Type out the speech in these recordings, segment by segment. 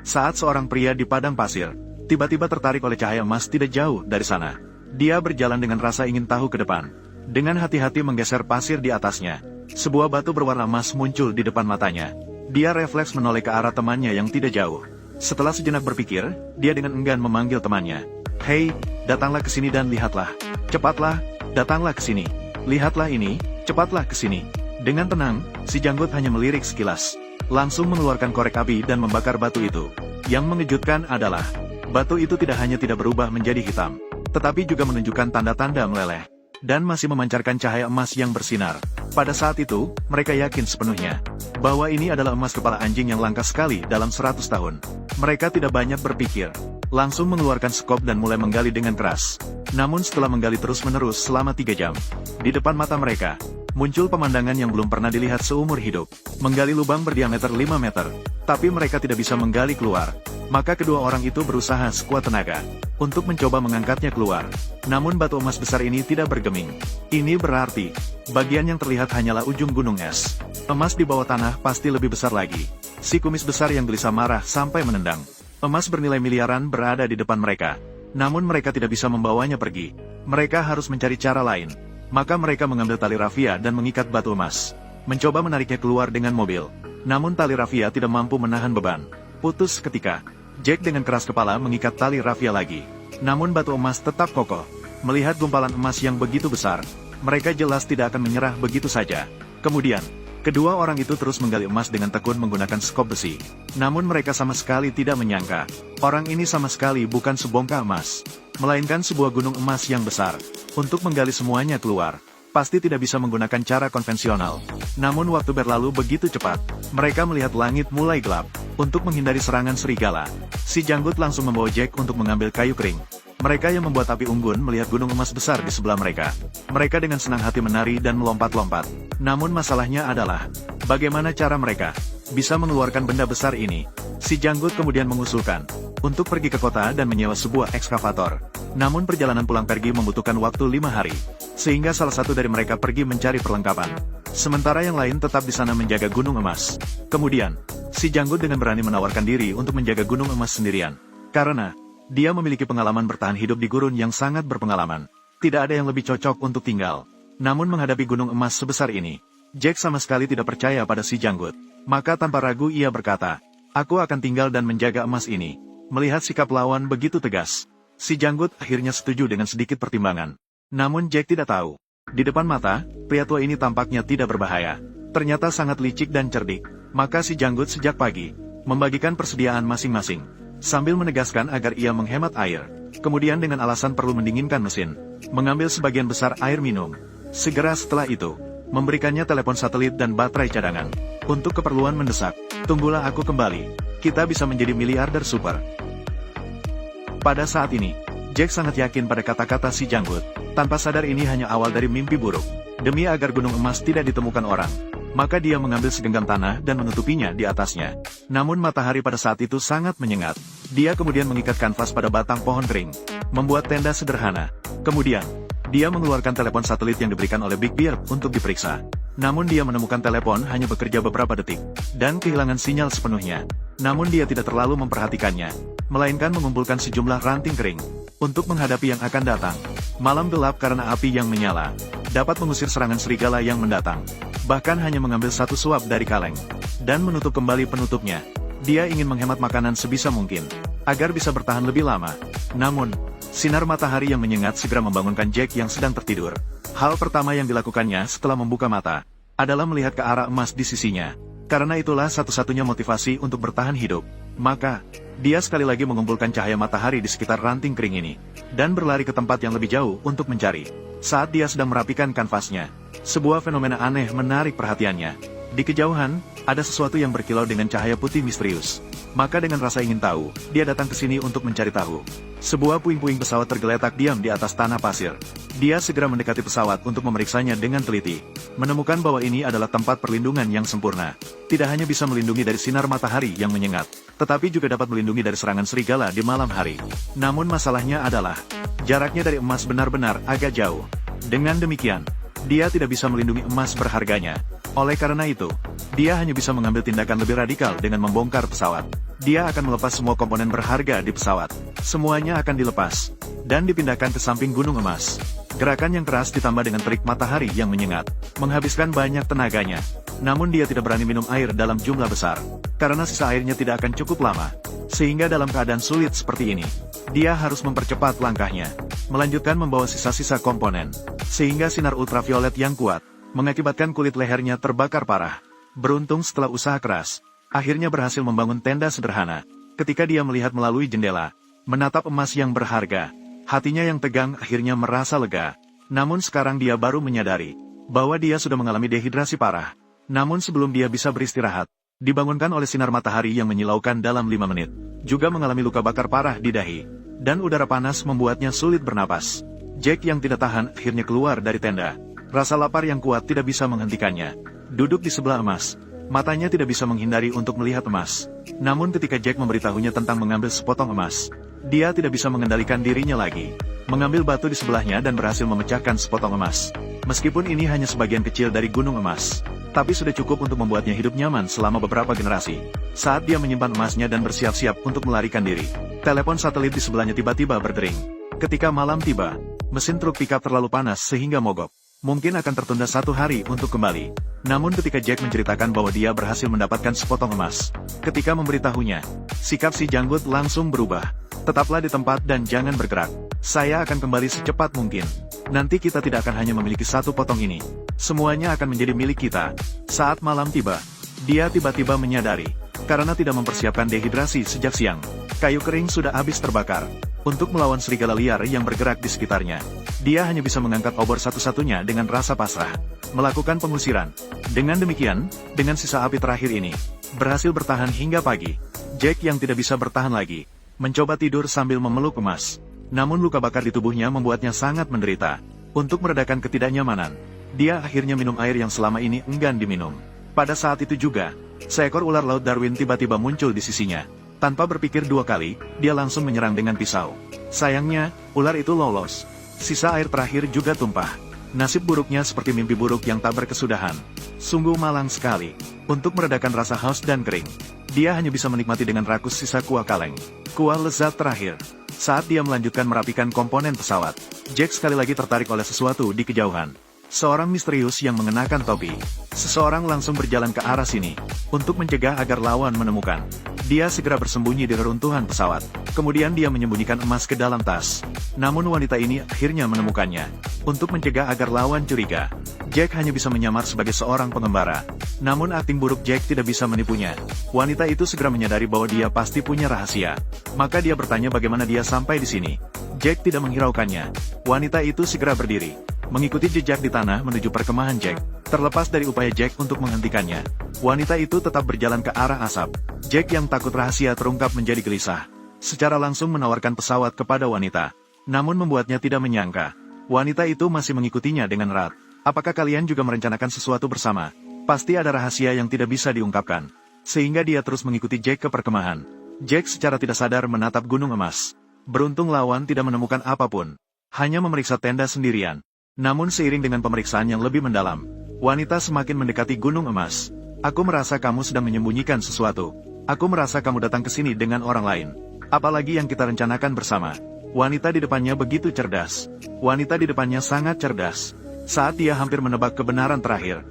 Saat seorang pria di padang pasir, tiba-tiba tertarik oleh cahaya emas tidak jauh dari sana. Dia berjalan dengan rasa ingin tahu ke depan. Dengan hati-hati menggeser pasir di atasnya, sebuah batu berwarna emas muncul di depan matanya. Dia refleks menoleh ke arah temannya yang tidak jauh. Setelah sejenak berpikir, dia dengan enggan memanggil temannya. "Hei, datanglah ke sini dan lihatlah. Cepatlah, datanglah ke sini. Lihatlah ini, cepatlah ke sini." Dengan tenang, si janggut hanya melirik sekilas, langsung mengeluarkan korek api dan membakar batu itu. Yang mengejutkan adalah, batu itu tidak hanya tidak berubah menjadi hitam, tetapi juga menunjukkan tanda-tanda meleleh, dan masih memancarkan cahaya emas yang bersinar. Pada saat itu, mereka yakin sepenuhnya bahwa ini adalah emas kepala anjing yang langka sekali dalam 100 tahun. Mereka tidak banyak berpikir, langsung mengeluarkan skop dan mulai menggali dengan keras. Namun setelah menggali terus-menerus selama 3 jam, di depan mata mereka, muncul pemandangan yang belum pernah dilihat seumur hidup. Menggali lubang berdiameter 5 meter, tapi mereka tidak bisa menggali keluar. Maka kedua orang itu berusaha sekuat tenaga untuk mencoba mengangkatnya keluar. Namun batu emas besar ini tidak bergeming. Ini berarti, bagian yang terlihat hanyalah ujung gunung es. Emas di bawah tanah pasti lebih besar lagi. Si kumis besar yang gelisah marah sampai menendang. Emas bernilai miliaran berada di depan mereka. Namun mereka tidak bisa membawanya pergi. Mereka harus mencari cara lain. Maka mereka mengambil tali rafia dan mengikat batu emas. Mencoba menariknya keluar dengan mobil. Namun tali rafia tidak mampu menahan beban. Putus seketika. Jack dengan keras kepala mengikat tali rafia lagi. Namun batu emas tetap kokoh. Melihat gumpalan emas yang begitu besar, mereka jelas tidak akan menyerah begitu saja. Kemudian, kedua orang itu terus menggali emas dengan tekun menggunakan skop besi. Namun mereka sama sekali tidak menyangka, orang ini sama sekali bukan sebongkah emas, melainkan sebuah gunung emas yang besar. Untuk menggali semuanya keluar, pasti tidak bisa menggunakan cara konvensional. Namun waktu berlalu begitu cepat, mereka melihat langit mulai gelap. Untuk menghindari serangan serigala, si janggut langsung membawa Jack untuk mengambil kayu kering. Mereka yang membuat api unggun melihat gunung emas besar di sebelah mereka. Mereka dengan senang hati menari dan melompat-lompat. Namun masalahnya adalah, bagaimana cara mereka bisa mengeluarkan benda besar ini? Si janggut kemudian mengusulkan untuk pergi ke kota dan menyewa sebuah ekskavator. Namun perjalanan pulang pergi membutuhkan waktu 5 hari, sehingga salah satu dari mereka pergi mencari perlengkapan. Sementara yang lain tetap di sana menjaga gunung emas. Kemudian, si janggut dengan berani menawarkan diri untuk menjaga gunung emas sendirian. Karena, dia memiliki pengalaman bertahan hidup di gurun yang sangat berpengalaman. Tidak ada yang lebih cocok untuk tinggal. Namun menghadapi gunung emas sebesar ini, Jack sama sekali tidak percaya pada si janggut. Maka tanpa ragu ia berkata, "Aku akan tinggal dan menjaga emas ini." Melihat sikap lawan begitu tegas, si janggut akhirnya setuju dengan sedikit pertimbangan. Namun Jack tidak tahu, di depan mata, pria tua ini tampaknya tidak berbahaya. Ternyata sangat licik dan cerdik. Maka si janggut sejak pagi membagikan persediaan masing-masing, sambil menegaskan agar ia menghemat air. Kemudian dengan alasan perlu mendinginkan mesin, mengambil sebagian besar air minum. Segera setelah itu, memberikannya telepon satelit dan baterai cadangan. Untuk keperluan mendesak, "Tunggulah aku kembali. Kita bisa menjadi miliarder super." Pada saat ini, Jack sangat yakin pada kata-kata si janggut. Tanpa sadar ini hanya awal dari mimpi buruk. Demi agar gunung emas tidak ditemukan orang, maka dia mengambil segenggam tanah dan menutupinya di atasnya. Namun matahari pada saat itu sangat menyengat. Dia kemudian mengikat kanvas pada batang pohon kering, membuat tenda sederhana. Kemudian, dia mengeluarkan telepon satelit yang diberikan oleh Big Bear untuk diperiksa. Namun dia menemukan telepon hanya bekerja beberapa detik, dan kehilangan sinyal sepenuhnya. Namun dia tidak terlalu memperhatikannya, melainkan mengumpulkan sejumlah ranting kering untuk menghadapi yang akan datang. Malam gelap karena api yang menyala dapat mengusir serangan serigala yang mendatang. Bahkan hanya mengambil satu suap dari kaleng dan menutup kembali penutupnya. Dia ingin menghemat makanan sebisa mungkin agar bisa bertahan lebih lama. Namun, sinar matahari yang menyengat segera membangunkan Jack yang sedang tertidur. Hal pertama yang dilakukannya setelah membuka mata adalah melihat ke arah emas di sisinya. Karena itulah satu-satunya motivasi untuk bertahan hidup. Maka, dia sekali lagi mengumpulkan cahaya matahari di sekitar ranting kering ini, dan berlari ke tempat yang lebih jauh untuk mencari. Saat dia sedang merapikan kanvasnya, sebuah fenomena aneh menarik perhatiannya. Di kejauhan, ada sesuatu yang berkilau dengan cahaya putih misterius. Maka dengan rasa ingin tahu, dia datang ke sini untuk mencari tahu. Sebuah puing-puing pesawat tergeletak diam di atas tanah pasir. Dia segera mendekati pesawat untuk memeriksanya dengan teliti. Menemukan bahwa ini adalah tempat perlindungan yang sempurna. Tidak hanya bisa melindungi dari sinar matahari yang menyengat, tetapi juga dapat melindungi dari serangan serigala di malam hari. Namun masalahnya adalah, jaraknya dari emas benar-benar agak jauh. Dengan demikian, dia tidak bisa melindungi emas berharganya. Oleh karena itu, dia hanya bisa mengambil tindakan lebih radikal dengan membongkar pesawat. Dia akan melepas semua komponen berharga di pesawat. Semuanya akan dilepas dan dipindahkan ke samping gunung emas. Gerakan yang keras ditambah dengan terik matahari yang menyengat, menghabiskan banyak tenaganya. Namun dia tidak berani minum air dalam jumlah besar, karena sisa airnya tidak akan cukup lama. Sehingga dalam keadaan sulit seperti ini, dia harus mempercepat langkahnya, melanjutkan membawa sisa-sisa komponen, sehingga sinar ultraviolet yang kuat, mengakibatkan kulit lehernya terbakar parah. Beruntung setelah usaha keras, akhirnya berhasil membangun tenda sederhana. Ketika dia melihat melalui jendela, menatap emas yang berharga, hatinya yang tegang akhirnya merasa lega. Namun sekarang dia baru menyadari bahwa dia sudah mengalami dehidrasi parah. Namun sebelum dia bisa beristirahat, dibangunkan oleh sinar matahari yang menyilaukan dalam 5 menit. Juga mengalami luka bakar parah di dahi, dan udara panas membuatnya sulit bernapas. Jack yang tidak tahan akhirnya keluar dari tenda. Rasa lapar yang kuat tidak bisa menghentikannya. Duduk di sebelah emas, matanya tidak bisa menghindari untuk melihat emas. Namun ketika Jack memberitahunya tentang mengambil sepotong emas, dia tidak bisa mengendalikan dirinya lagi. Mengambil batu di sebelahnya dan berhasil memecahkan sepotong emas. Meskipun ini hanya sebagian kecil dari gunung emas, tapi sudah cukup untuk membuatnya hidup nyaman selama beberapa generasi. Saat dia menyimpan emasnya dan bersiap-siap untuk melarikan diri, telepon satelit di sebelahnya tiba-tiba berdering. Ketika malam tiba, mesin truk pickup terlalu panas sehingga mogok. Mungkin akan tertunda 1 hari untuk kembali. Namun ketika Jack menceritakan bahwa dia berhasil mendapatkan sepotong emas, ketika memberitahunya, sikap si janggut langsung berubah. Tetaplah di tempat dan jangan bergerak. Saya akan kembali secepat mungkin. Nanti kita tidak akan hanya memiliki 1 potong ini. Semuanya akan menjadi milik kita. Saat malam tiba, dia tiba-tiba menyadari, karena tidak mempersiapkan dehidrasi sejak siang, kayu kering sudah habis terbakar. Untuk melawan serigala liar yang bergerak di sekitarnya, dia hanya bisa mengangkat obor satu-satunya dengan rasa pasrah, melakukan pengusiran. Dengan demikian, dengan sisa api terakhir ini, berhasil bertahan hingga pagi. Jack yang tidak bisa bertahan lagi, mencoba tidur sambil memeluk emas. Namun luka bakar di tubuhnya membuatnya sangat menderita. Untuk meredakan ketidaknyamanan, dia akhirnya minum air yang selama ini enggan diminum. Pada saat itu juga, seekor ular laut Darwin tiba-tiba muncul di sisinya. Tanpa berpikir 2 kali, dia langsung menyerang dengan pisau. Sayangnya, ular itu lolos. Sisa air terakhir juga tumpah. Nasib buruknya seperti mimpi buruk yang tak berkesudahan. Sungguh malang sekali. Untuk meredakan rasa haus dan kering, dia hanya bisa menikmati dengan rakus sisa kuah kaleng. Kuah lezat terakhir. Saat dia melanjutkan merapikan komponen pesawat, Jack sekali lagi tertarik oleh sesuatu di kejauhan. Seorang misterius yang mengenakan topi. Seseorang langsung berjalan ke arah sini, untuk mencegah agar lawan menemukan. Dia segera bersembunyi di reruntuhan pesawat. Kemudian dia menyembunyikan emas ke dalam tas. Namun wanita ini akhirnya menemukannya. Untuk mencegah agar lawan curiga, Jack hanya bisa menyamar sebagai seorang pengembara. Namun akting buruk Jack tidak bisa menipunya. Wanita itu segera menyadari bahwa dia pasti punya rahasia. Maka dia bertanya bagaimana dia sampai di sini. Jack tidak menghiraukannya. Wanita itu segera berdiri, mengikuti jejak di tanah menuju perkemahan Jack. Terlepas dari upaya Jack untuk menghentikannya, wanita itu tetap berjalan ke arah asap. Jack yang takut rahasia terungkap menjadi gelisah. Secara langsung menawarkan pesawat kepada wanita. Namun membuatnya tidak menyangka, wanita itu masih mengikutinya dengan erat. Apakah kalian juga merencanakan sesuatu bersama? Pasti ada rahasia yang tidak bisa diungkapkan. Sehingga dia terus mengikuti Jack ke perkemahan. Jack secara tidak sadar menatap gunung emas. Beruntung lawan tidak menemukan apapun. Hanya memeriksa tenda sendirian. Namun seiring dengan pemeriksaan yang lebih mendalam, wanita semakin mendekati gunung emas. Aku merasa kamu sedang menyembunyikan sesuatu. Aku merasa kamu datang ke sini dengan orang lain. Apalagi yang kita rencanakan bersama. Wanita di depannya begitu cerdas. Wanita di depannya sangat cerdas. Saat dia hampir menebak kebenaran terakhir.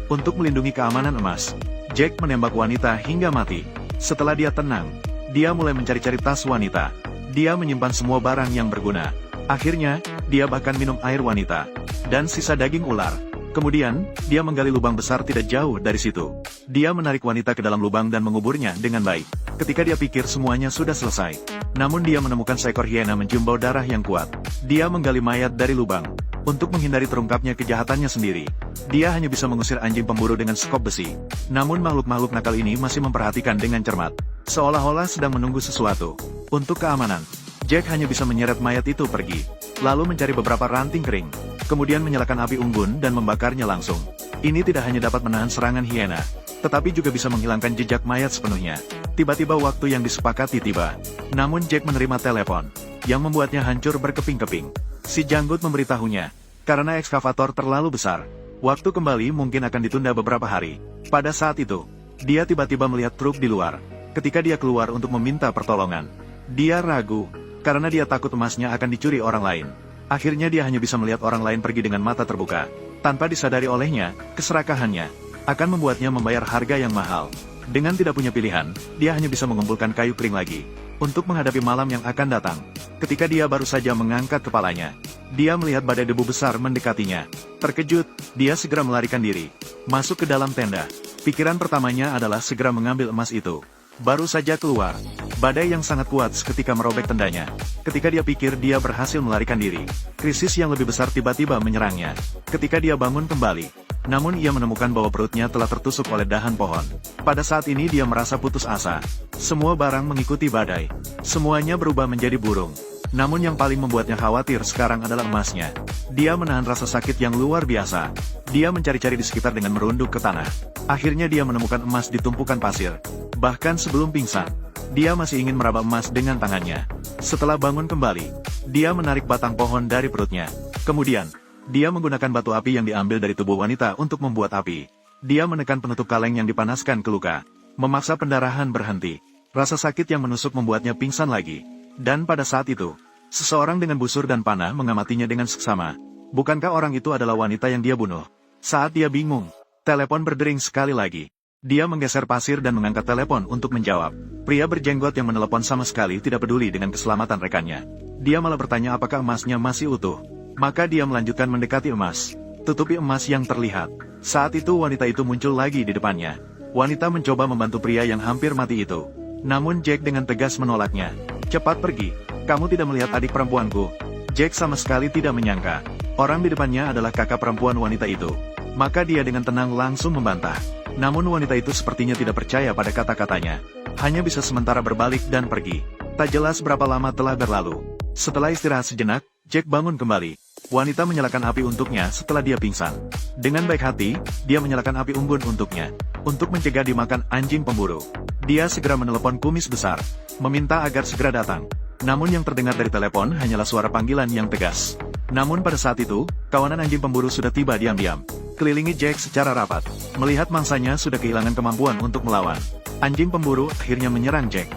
Untuk melindungi keamanan emas, Jack menembak wanita hingga mati. Setelah dia tenang, dia mulai mencari-cari tas wanita. Dia menyimpan semua barang yang berguna. Akhirnya, dia bahkan minum air wanita dan sisa daging ular. Kemudian, dia menggali lubang besar tidak jauh dari situ. Dia menarik wanita ke dalam lubang dan menguburnya dengan baik. Ketika dia pikir semuanya sudah selesai, namun dia menemukan seekor hiena mencium bau darah yang kuat. Dia menggali mayat dari lubang. Untuk menghindari terungkapnya kejahatannya sendiri, dia hanya bisa mengusir anjing pemburu dengan sekop besi. Namun makhluk-makhluk nakal ini masih memperhatikan dengan cermat, seolah-olah sedang menunggu sesuatu. Untuk keamanan, Jack hanya bisa menyeret mayat itu pergi, lalu mencari beberapa ranting kering, kemudian menyalakan api unggun dan membakarnya langsung. Ini tidak hanya dapat menahan serangan hiena, tetapi juga bisa menghilangkan jejak mayat sepenuhnya. Tiba-tiba waktu yang disepakati tiba. Namun Jack menerima telepon, yang membuatnya hancur berkeping-keping. Si janggut memberitahunya, karena ekskavator terlalu besar, waktu kembali mungkin akan ditunda beberapa hari. Pada saat itu, Dia tiba-tiba melihat truk di luar. Ketika dia keluar untuk meminta pertolongan, dia ragu, karena dia takut emasnya akan dicuri orang lain. Akhirnya dia hanya bisa melihat orang lain pergi dengan mata terbuka. Tanpa disadari olehnya, keserakahannya akan membuatnya membayar harga yang mahal. Dengan tidak punya pilihan, dia hanya bisa mengumpulkan kayu kering lagi untuk menghadapi malam yang akan datang. Ketika dia baru saja mengangkat kepalanya, dia melihat badai debu besar mendekatinya. Terkejut, dia segera melarikan diri, masuk ke dalam tenda. Pikiran pertamanya adalah segera mengambil emas itu. Baru saja keluar, badai yang sangat kuat seketika merobek tendanya. Ketika dia pikir dia berhasil melarikan diri, krisis yang lebih besar tiba-tiba menyerangnya. Ketika dia bangun kembali, namun ia menemukan bahwa perutnya telah tertusuk oleh dahan pohon. Pada saat ini dia merasa putus asa. Semua barang mengikuti badai. Semuanya berubah menjadi burung. Namun yang paling membuatnya khawatir sekarang adalah emasnya. Dia menahan rasa sakit yang luar biasa. Dia mencari-cari di sekitar dengan merunduk ke tanah. Akhirnya dia menemukan emas di tumpukan pasir. Bahkan sebelum pingsan, dia masih ingin meraba emas dengan tangannya. Setelah bangun kembali, dia menarik batang pohon dari perutnya. Kemudian, dia menggunakan batu api yang diambil dari tubuh wanita untuk membuat api. Dia menekan penutup kaleng yang dipanaskan ke luka, memaksa pendarahan berhenti. Rasa sakit yang menusuk membuatnya pingsan lagi. Dan pada saat itu, seseorang dengan busur dan panah mengamatinya dengan seksama. Bukankah orang itu adalah wanita yang dia bunuh? Saat dia bingung, telepon berdering sekali lagi. Dia menggeser pasir dan mengangkat telepon untuk menjawab. Pria berjenggot yang menelepon sama sekali tidak peduli dengan keselamatan rekannya. Dia malah bertanya apakah emasnya masih utuh. Maka dia melanjutkan mendekati emas. Tutupi emas yang terlihat. Saat itu wanita itu muncul lagi di depannya. Wanita mencoba membantu pria yang hampir mati itu. Namun Jack dengan tegas menolaknya. Cepat pergi, kamu tidak melihat adik perempuanku. Jack sama sekali tidak menyangka. Orang di depannya adalah kakak perempuan wanita itu. Maka dia dengan tenang langsung membantah. Namun wanita itu sepertinya tidak percaya pada kata-katanya. Hanya bisa sementara berbalik dan pergi. Tak jelas berapa lama telah berlalu. Setelah istirahat sejenak, Jack bangun kembali. Wanita menyalakan api untuknya setelah dia pingsan. Dengan baik hati, dia menyalakan api unggun untuknya. Untuk mencegah dimakan anjing pemburu. Dia segera menelepon kumis besar, meminta agar segera datang. Namun yang terdengar dari telepon hanyalah suara panggilan yang tegas. Namun pada saat itu, kawanan anjing pemburu sudah tiba diam-diam. Kelilingi Jack secara rapat. Melihat mangsanya sudah kehilangan kemampuan untuk melawan. Anjing pemburu akhirnya menyerang Jack.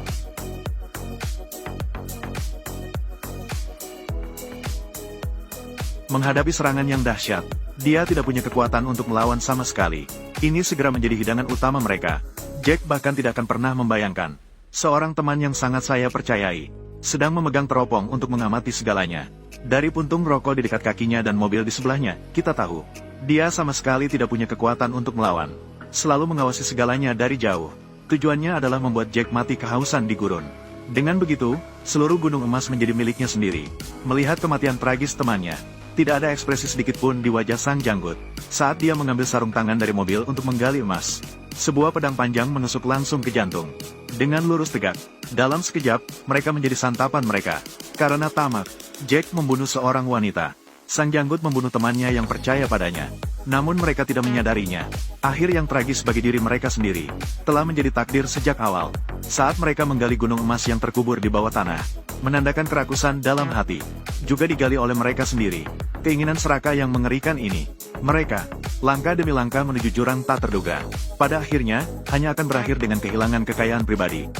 Menghadapi serangan yang dahsyat, dia tidak punya kekuatan untuk melawan sama sekali. Ini segera menjadi hidangan utama mereka. Jack bahkan tidak akan pernah membayangkan. Seorang teman yang sangat saya percayai, sedang memegang teropong untuk mengamati segalanya. Dari puntung rokok di dekat kakinya dan mobil di sebelahnya, kita tahu. Dia sama sekali tidak punya kekuatan untuk melawan. Selalu mengawasi segalanya dari jauh. Tujuannya adalah membuat Jack mati kehausan di gurun. Dengan begitu, seluruh gunung emas menjadi miliknya sendiri. Melihat kematian tragis temannya, tidak ada ekspresi sedikit pun di wajah sang janggut. Saat dia mengambil sarung tangan dari mobil untuk menggali emas, sebuah pedang panjang menusuk langsung ke jantung. Dengan lurus tegak, dalam sekejap, mereka menjadi santapan mereka. Karena tamak, Jack membunuh seorang wanita. Sang janggut membunuh temannya yang percaya padanya. Namun mereka tidak menyadarinya. Akhir yang tragis bagi diri mereka sendiri, telah menjadi takdir sejak awal. Saat mereka menggali gunung emas yang terkubur di bawah tanah, menandakan kerakusan dalam hati, juga digali oleh mereka sendiri. Keinginan serakah yang mengerikan ini, mereka, langkah demi langkah menuju jurang tak terduga. Pada akhirnya, hanya akan berakhir dengan kehilangan kekayaan pribadi.